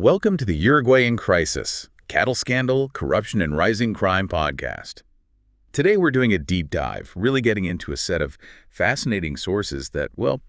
Welcome to the Uruguayan Crisis, Cattle Scandal, Corruption and Rising Crime podcast. Today we're doing a deep dive, really getting into a set of fascinating sources that, well,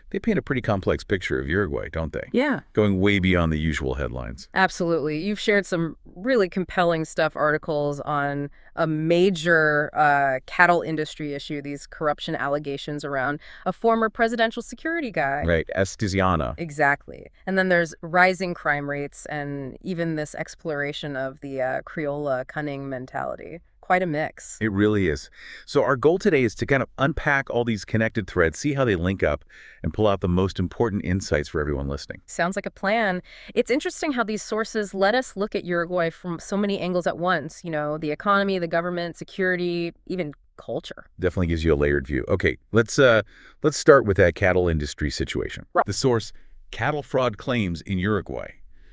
they paint a pretty complex picture of Uruguay, don't they? Yeah, Going way beyond the usual headlines. absolutely. You've shared some really compelling articles on a major cattle industry issue, these corruption allegations around a former presidential security guy. Right, Astesiano. Exactly. And then there's rising crime rates and even this exploration of the Criolla Cunning Mentality. Quite a mix. It really is. So our goal today is to kind of unpack all these connected threads, see how they link up, and pull out the most important insights for everyone listening. Sounds like a plan. It's interesting how these sources let us look at Uruguay from so many angles at once. The economy, the government, security, even culture. Definitely gives you a layered view. Okay, let's start with that cattle industry situation. Right. The source, cattle fraud claims in Uruguay,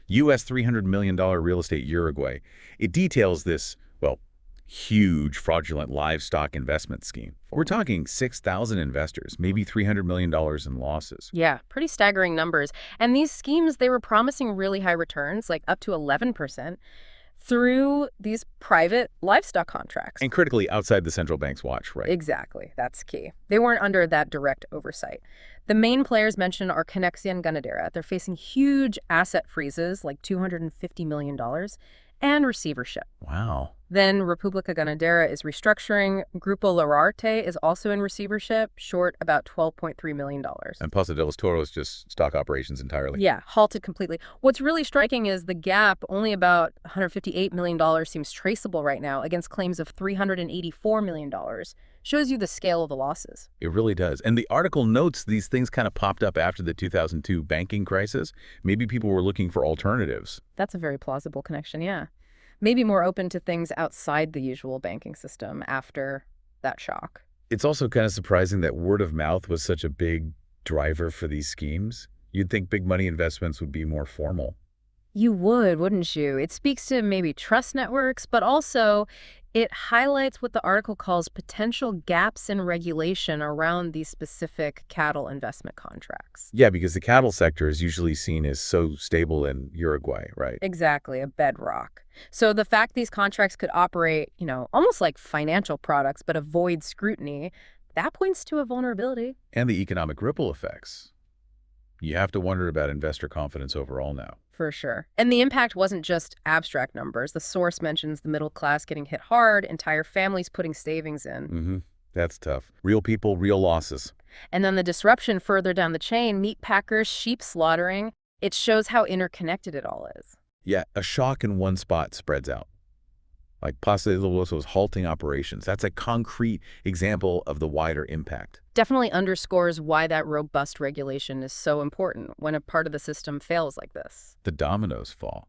U.S. $300 million real estate Uruguay. It details this, well, huge fraudulent livestock investment scheme. We're talking 6,000 investors, maybe $300 million in losses. Yeah, pretty staggering numbers. And these schemes, they were promising really high returns, like up to 11%, through these private livestock contracts. And critically, outside the central bank's watch, right? Exactly. That's key. They weren't under that direct oversight. The main players mentioned are Conexión Ganadera. They're facing huge asset freezes, like $250 million, and receivership. Wow. Then República Ganadera is restructuring. Grupo Lararte is also in receivership, short about $12.3 million. And Paso de los Toros just stock operations entirely. Yeah, halted completely. What's really striking is the gap, only about $158 million, seems traceable right now against claims of $384 million. Shows you the scale of the losses. It really does. And the article notes these things kind of popped up after the 2002 banking crisis. Maybe people were looking for alternatives. That's a very plausible connection, yeah. Maybe more open to things outside the usual banking system after that shock. It's also kind of surprising that word of mouth was such a big driver for these schemes. You'd think big money investments would be more formal. You would, wouldn't you? It speaks to maybe trust networks, but also it highlights what the article calls potential gaps in regulation around these specific cattle investment contracts. Yeah, because the cattle sector is usually seen as so stable in Uruguay, right? Exactly, a bedrock. So the fact these contracts could operate, almost like financial products, but avoid scrutiny, that points to a vulnerability. And the economic ripple effects. You have to wonder about investor confidence overall now. For sure. And the impact wasn't just abstract numbers. The source mentions the middle class getting hit hard, entire families putting savings in. That's tough. Real people, real losses. And then the disruption further down the chain, meat packers, sheep slaughtering, it shows how interconnected it all is. Yeah, a shock in one spot spreads out. Like Paso de los Toros halting operations. That's a concrete example of the wider impact. Definitely underscores why that robust regulation is so important when a part of the system fails like this. The dominoes fall.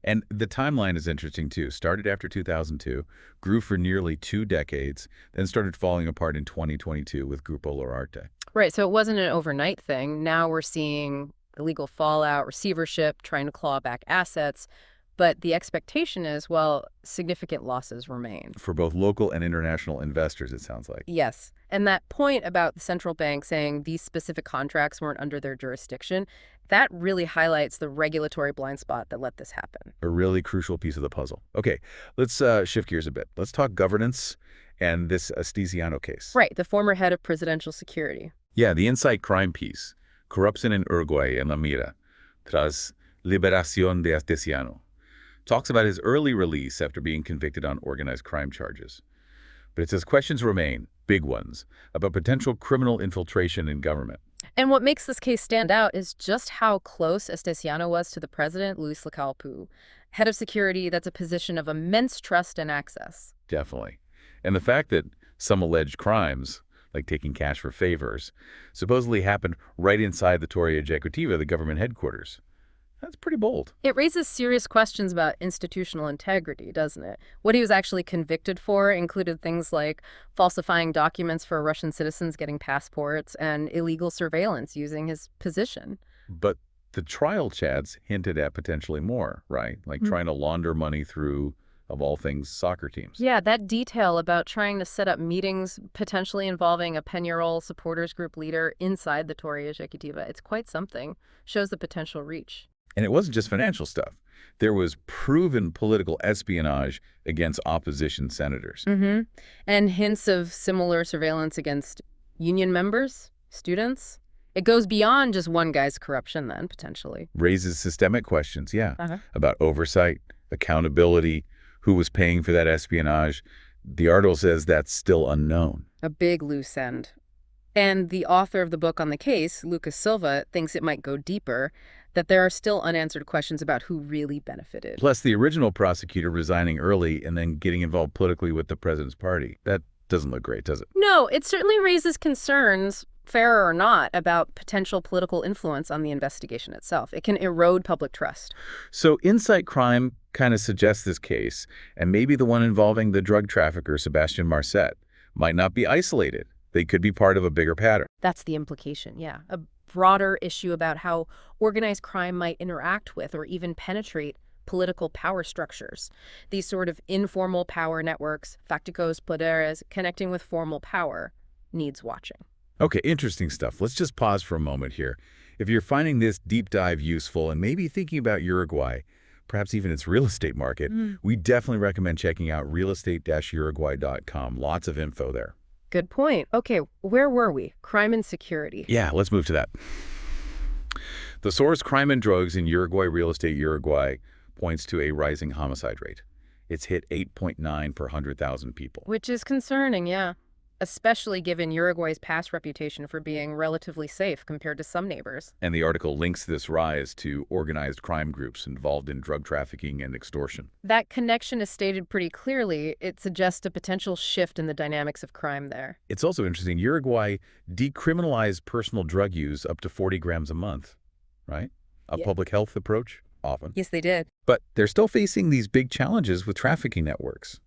And the timeline is interesting too. Started after 2002, grew for nearly 2 decades, then started falling apart in 2022 with Grupo Lararte. Right, so it wasn't an overnight thing. Now we're seeing illegal fallout, receivership, trying to claw back assets. But the expectation is, well, significant losses remain. For both local and international investors, it sounds like. Yes. And that point about the central bank saying these specific contracts weren't under their jurisdiction, that really highlights the regulatory blind spot that let this happen. A really crucial piece of the puzzle. Okay, let's shift gears a bit. Let's talk governance and this Astesiano case. Right, the former head of presidential security. Yeah, the insight crime piece. Corruption in Uruguay en la mira, tras liberación de Astesiano. Talks about his early release after being convicted on organized crime charges. But it says questions remain, big ones, about potential criminal infiltration in government. And what makes this case stand out is just how close Astesiano was to the president, Luis Lacalle. Head of security, that's a position of immense trust and access. Definitely. And the fact that some alleged crimes, like taking cash for favors, supposedly happened right inside the Torre Ejecutiva, the government headquarters. That's pretty bold. It raises serious questions about institutional integrity, doesn't it? What he was actually convicted for included things like falsifying documents for Russian citizens getting passports and illegal surveillance using his position. But the trial chats hinted at potentially more, right? Like trying to launder money through, of all things, soccer teams. Yeah, that detail about trying to set up meetings potentially involving a Peñarol supporters group leader inside the Torre Ejecutiva, it's quite something. Shows the potential reach. And it wasn't just financial stuff. There was proven political espionage against opposition senators. Mm-hmm. And hints of similar surveillance against union members, students. It goes beyond just one guy's corruption then, potentially. Raises systemic questions, yeah, Uh-huh. about oversight, accountability, who was paying for that espionage. The article says that's still unknown. A big loose end. And the author of the book on the case, Lucas Silva, thinks it might go deeper, that there are still unanswered questions about who really benefited. Plus, the original prosecutor resigning early and then getting involved politically with the president's party. That doesn't look great, does it? No, it certainly raises concerns, fair or not, about potential political influence on the investigation itself. It can erode public trust. So Insight Crime kind of suggests this case, and maybe the one involving the drug trafficker Sebastian Marcet, might not be isolated. They could be part of a bigger pattern. That's the implication, yeah. A broader issue about how organized crime might interact with or even penetrate political power structures. These sort of informal power networks, facticos poderes, connecting with formal power, needs watching. Okay, interesting stuff. Let's just pause for a moment here. If you're finding this deep dive useful and maybe thinking about Uruguay, perhaps even its real estate market, we definitely recommend checking out realestate-uruguay.com. Lots of info there. Good point. Okay, where were we? Crime and security. Yeah, let's move to that. The source, Crime and Drugs in Uruguay Real Estate Uruguay, points to a rising homicide rate. It's hit 8.9 per 100,000 people. Which is concerning, yeah. Especially given Uruguay's past reputation for being relatively safe compared to some neighbors. And the article links this rise to organized crime groups involved in drug trafficking and extortion. That connection is stated pretty clearly. It suggests a potential shift in the dynamics of crime there. It's also interesting, Uruguay decriminalized personal drug use up to 40 grams a month, right? A Yeah. public health approach, often. Yes, they did. But they're still facing these big challenges with trafficking networks.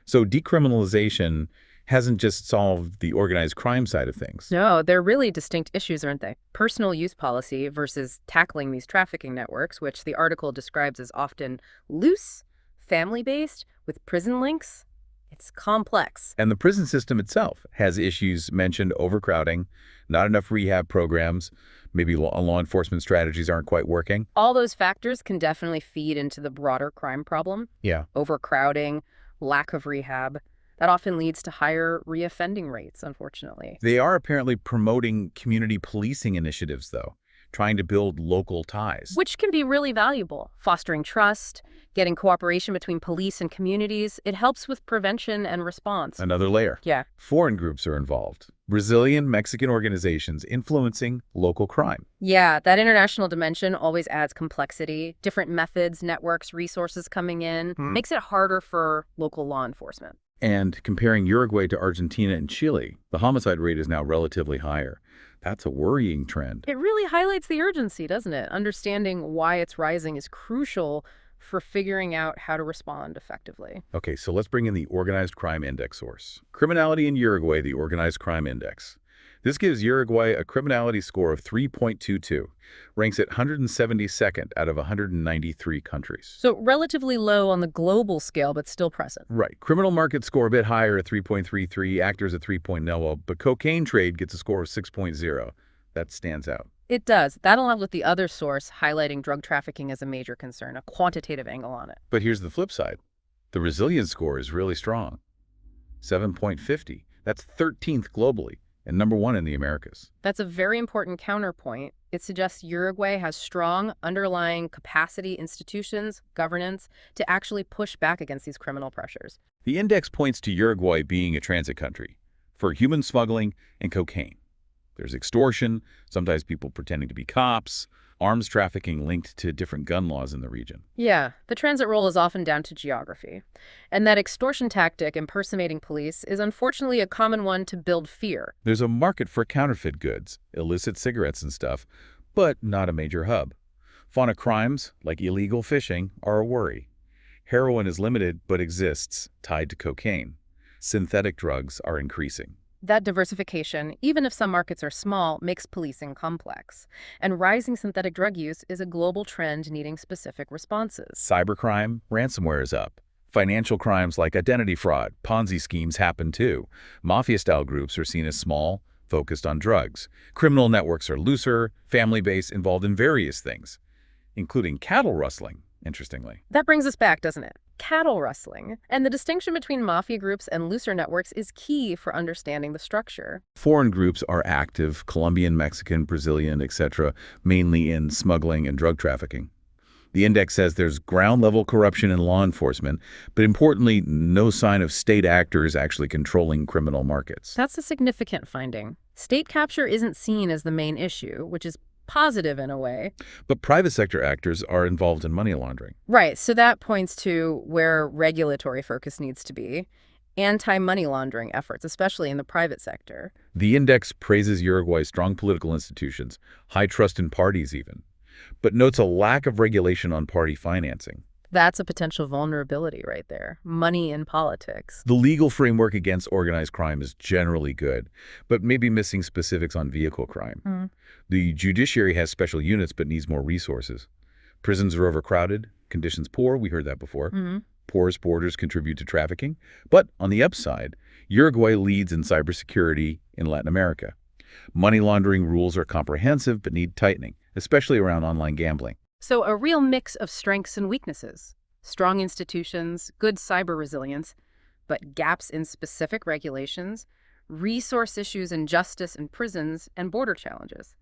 So decriminalization hasn't just solved the organized crime side of things. No, they're really distinct issues, aren't they? Personal use policy versus tackling these trafficking networks, which the article describes as often loose, family-based, with prison links. It's complex. And the prison system itself has issues mentioned: overcrowding, not enough rehab programs, maybe law enforcement strategies aren't quite working. All those factors can definitely feed into the broader crime problem. Yeah. Overcrowding, lack of rehab. That often leads to higher reoffending rates, unfortunately. They are apparently promoting community policing initiatives, though, trying to build local ties. Which can be really valuable. Fostering trust, getting cooperation between police and communities. It helps with prevention and response. Another layer. Yeah. Foreign groups are involved. Brazilian, Mexican organizations influencing local crime. Yeah, that international dimension always adds complexity. Different methods, networks, resources coming in. Makes it harder for local law enforcement. And comparing Uruguay to Argentina and Chile, the homicide rate is now relatively higher. That's a worrying trend. It really highlights the urgency, doesn't it? Understanding why it's rising is crucial for figuring out how to respond effectively. Okay, so let's bring in the Organized Crime Index source. Criminality in Uruguay, the Organized Crime Index. This gives Uruguay a criminality score of 3.22, ranks it 172nd out of 193 countries. So relatively low on the global scale, but still present. Right. Criminal market score a bit higher at 3.33, actors at 3.0, but cocaine trade gets a score of 6.0. That stands out. It does. That along with the other source highlighting drug trafficking as a major concern, a quantitative angle on it. But here's the flip side. The resilience score is really strong. 7.50. That's 13th globally and number 1 in the Americas. That's a very important counterpoint. It suggests Uruguay has strong underlying capacity, institutions, governance to actually push back against these criminal pressures. The index points to Uruguay being a transit country for human smuggling and cocaine. There's extortion, sometimes people pretending to be cops, arms trafficking linked to different gun laws in the region. Yeah, the transit role is often down to geography. And that extortion tactic, impersonating police, is unfortunately a common one to build fear. There's a market for counterfeit goods, illicit cigarettes and stuff, but not a major hub. Fauna crimes, like illegal fishing, are a worry. Heroin is limited but exists, tied to cocaine. Synthetic drugs are increasing. That diversification, even if some markets are small, makes policing complex. And rising synthetic drug use is a global trend needing specific responses. Cybercrime, ransomware is up. Financial crimes like identity fraud, Ponzi schemes happen too. Mafia-style groups are seen as small, focused on drugs. Criminal networks are looser, family-based, involved in various things. including cattle rustling, interestingly. That brings us back, doesn't it? Cattle rustling. And the distinction between mafia groups and looser networks is key for understanding the structure. Foreign groups are active, Colombian, Mexican, Brazilian, etc., mainly in smuggling and drug trafficking. The index says there's ground-level corruption in law enforcement, but importantly, no sign of state actors actually controlling criminal markets. That's a significant finding. State capture isn't seen as the main issue, which is positive in a way. But private sector actors are involved in money laundering. Right, so that points to where regulatory focus needs to be. Anti-money laundering efforts, especially in the private sector. The index praises Uruguay's strong political institutions, high trust in parties even, but notes a lack of regulation on party financing. That's a potential vulnerability right there. Money in politics. The legal framework against organized crime is generally good, but maybe missing specifics on vehicle crime. The judiciary has special units but needs more resources. Prisons are overcrowded, conditions poor, we heard that before. Porous borders contribute to trafficking. But on the upside, Uruguay leads in cybersecurity in Latin America. Money laundering rules are comprehensive but need tightening, especially around online gambling. So a real mix of strengths and weaknesses. Strong institutions, good cyber resilience, but gaps in specific regulations, resource issues in justice and prisons, and border challenges.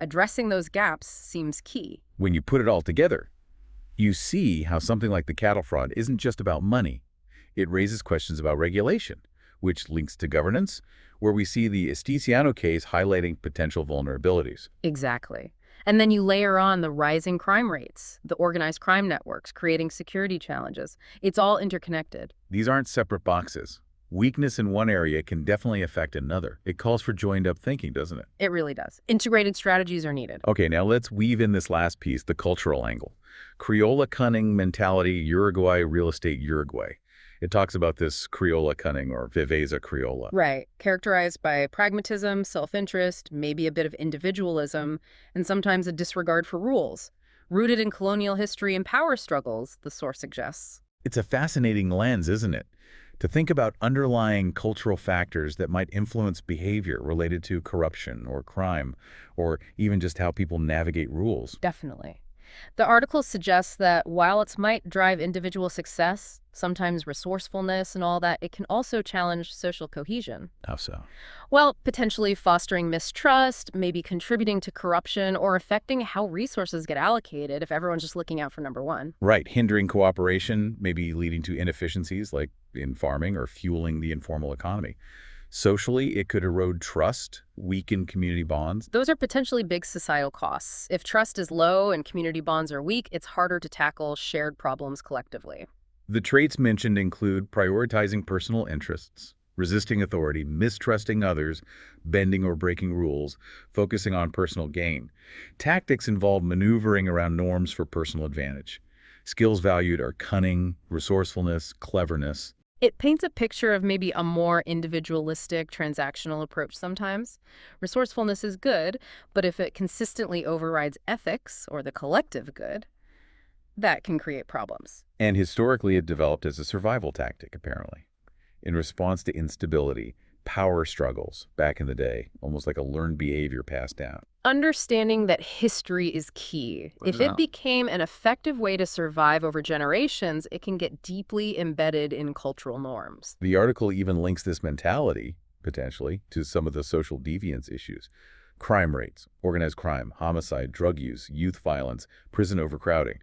Addressing those gaps seems key. When you put it all together, you see how something like the cattle fraud isn't just about money. It raises questions about regulation, which links to governance, where we see the Astesiano case highlighting potential vulnerabilities. Exactly. And then you layer on the rising crime rates, the organized crime networks creating security challenges. It's all interconnected. These aren't separate boxes. Weakness in one area can definitely affect another. It calls for joined-up thinking, doesn't it? It really does. Integrated strategies are needed. Okay, now let's weave in this last piece, the cultural angle. Criolla Cunning Mentality, Uruguay, Real Estate Uruguay. It talks about this Criolla Cunning, or Viveza Criolla. Right. Characterized by pragmatism, self-interest, maybe a bit of individualism, and sometimes a disregard for rules. Rooted in colonial history and power struggles, the source suggests. It's a fascinating lens, isn't it? To think about underlying cultural factors that might influence behavior related to corruption or crime, or even just how people navigate rules. Definitely. The article suggests that while it might drive individual success, sometimes resourcefulness and all that, it can also challenge social cohesion. How so? Well, potentially fostering mistrust, maybe contributing to corruption, or affecting how resources get allocated if everyone's just looking out for number one. Right, hindering cooperation, maybe leading to inefficiencies like in farming or fueling the informal economy. Socially, it could erode trust, weaken community bonds. Those are potentially big societal costs. If trust is low and community bonds are weak, it's harder to tackle shared problems collectively. The traits mentioned include prioritizing personal interests, resisting authority, mistrusting others, bending or breaking rules, focusing on personal gain. Tactics involve maneuvering around norms for personal advantage. Skills valued are cunning, resourcefulness, cleverness. It paints a picture of maybe a more individualistic, transactional approach sometimes. Resourcefulness is good, but if it consistently overrides ethics or the collective good, that can create problems. And historically, it developed as a survival tactic, apparently, in response to instability, power struggles back in the day, almost like a learned behavior passed down. Understanding that history is key. If it became an effective way to survive over generations, it can get deeply embedded in cultural norms. The article even links this mentality, potentially, to some of the social deviance issues. Crime rates, organized crime, homicide, drug use, youth violence, prison overcrowding,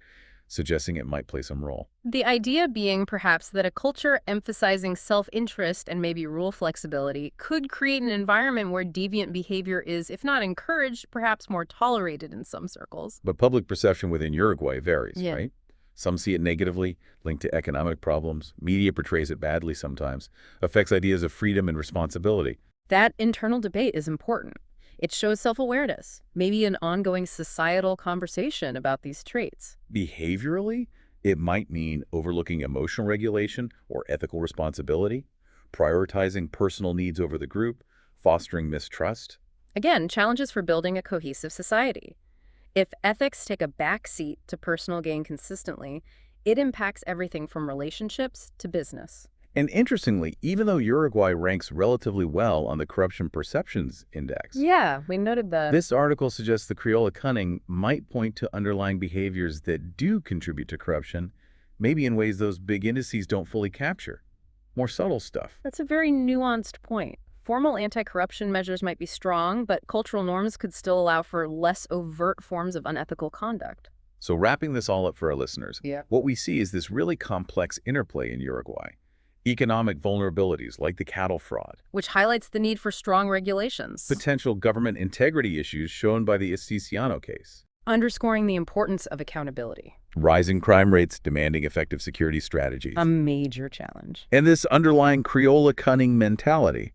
suggesting it might play some role. The idea being perhaps that a culture emphasizing self-interest and maybe rule flexibility could create an environment where deviant behavior is, if not encouraged, perhaps more tolerated in some circles. But public perception within Uruguay varies, Yeah. right? Some see it negatively, linked to economic problems. Media portrays it badly sometimes, affects ideas of freedom and responsibility. That internal debate is important. It shows self-awareness, maybe an ongoing societal conversation about these traits. Behaviorally, it might mean overlooking emotional regulation or ethical responsibility, prioritizing personal needs over the group, fostering mistrust. Again, challenges for building a cohesive society. If ethics take a backseat to personal gain consistently, it impacts everything from relationships to business. And interestingly, even though Uruguay ranks relatively well on the Corruption Perceptions Index, Yeah, we noted that. this article suggests the Criolla Cunning might point to underlying behaviors that do contribute to corruption, maybe in ways those big indices don't fully capture. More subtle stuff. That's a very nuanced point. Formal anti-corruption measures might be strong, but cultural norms could still allow for less overt forms of unethical conduct. So wrapping this all up for our listeners, Yeah. what we see is this really complex interplay in Uruguay. Economic vulnerabilities like the cattle fraud, Which highlights the need for strong regulations, potential government integrity issues shown by the Astesiano case, underscoring the importance of accountability. rising crime rates demanding effective security strategies, A major challenge. and this underlying Criolla Cunning mentality,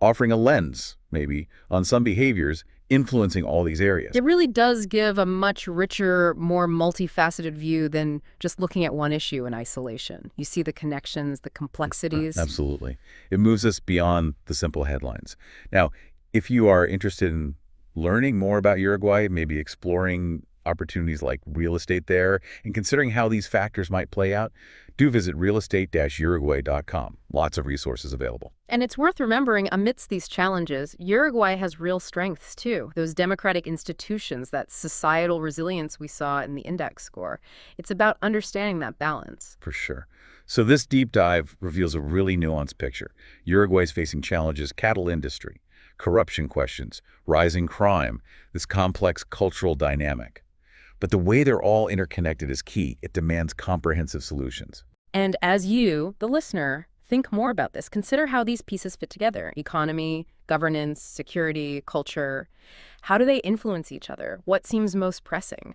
offering a lens, maybe, on some behaviors influencing all these areas. It really does give a much richer, more multifaceted view than just looking at one issue in isolation. You see the connections, the complexities. Absolutely. It moves us beyond the simple headlines. Now, if you are interested in learning more about Uruguay, maybe exploring opportunities like real estate there, and considering how these factors might play out, do visit realestate-uruguay.com. Lots of resources available. And it's worth remembering, amidst these challenges, Uruguay has real strengths too. Those democratic institutions, that societal resilience we saw in the index score. It's about understanding that balance. For sure. So this deep dive reveals a really nuanced picture. Uruguay's facing challenges: cattle industry, corruption questions, rising crime, this complex cultural dynamic. But the way they're all interconnected is key. It demands comprehensive solutions. And as you, the listener, think more about this, consider how these pieces fit together: economy, governance, security, culture. How do they influence each other? What seems most pressing?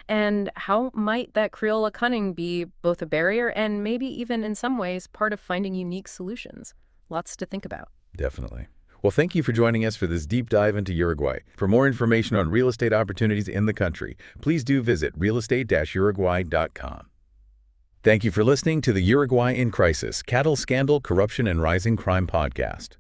And how might that Criolla cunning be both a barrier and maybe even in some ways part of finding unique solutions? Lots to think about. Definitely. Well, thank you for joining us for this deep dive into Uruguay. For more information on real estate opportunities in the country, please do visit realestate-uruguay.com. Thank you for listening to the Uruguay in Crisis: Cattle Scandal, Corruption, and Rising Crime podcast.